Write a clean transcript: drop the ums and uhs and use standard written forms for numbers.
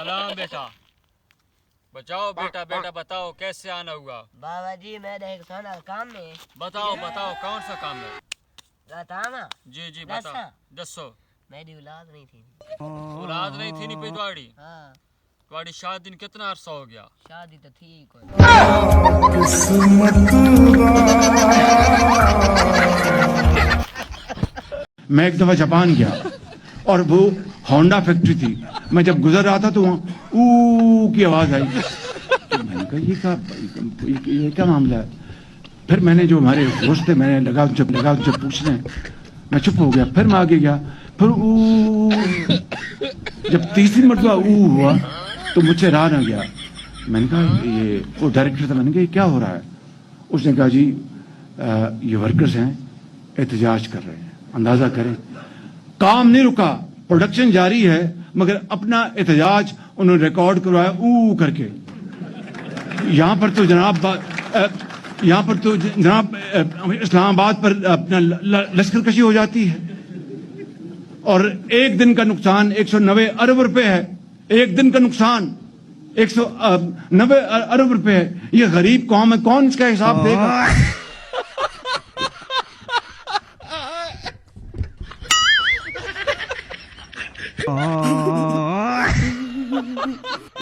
सलाम बेटा। बचाओ बेटा, बेटा बताओ कैसे आना हुआ? बाबा जी मैं देख सोना काम में। बताओ बताओ कौन सा काम है? बताना। जी जी बताओ। दसो। मेरी औलाद नहीं थी। औलाद नहीं थी नहीं तुम्हारी? हाँ। तुम्हारी शादी कितना अरसा हो गया? शादी तो ठीक हो। मैं एक दफा जापान गया और वो होंडा फैक्ट्री थी। मैं जब गुजर रहा था तो वहाँ ऊ की आवाज आई। तो मैंने कहा ये क्या मामला है? फिर मैंने जो हमारे दोस्त थे मैंने लगा उनसे पूछने। मैं चुप हो गया। फिर मैं आगे गया। फिर ऊ जब तीसरी मरतबा ऊ हुआ तो मुझसे रहा ना गया। मैंने कहा ये वो डायरेक्टर था। मैंने कहा ये क्या हो रहा है? उसने कहा जी ये वर्कर्स हैं एहतजाज कर रहे हैं। अंदाजा करें काम नहीं रुका, प्रोडक्शन जारी है मगर अपना एहतजाज उन्होंने रिकॉर्ड करवाया ऊ करके। यहाँ पर तो जनाब इस्लामाबाद पर अपना लश्कर कशी हो जाती है और एक दिन का नुकसान 190 अरब रुपए है। एक दिन का नुकसान 190 अरब रुपए है। ये गरीब कौम है, कौन इसका हिसाब देगा? Oh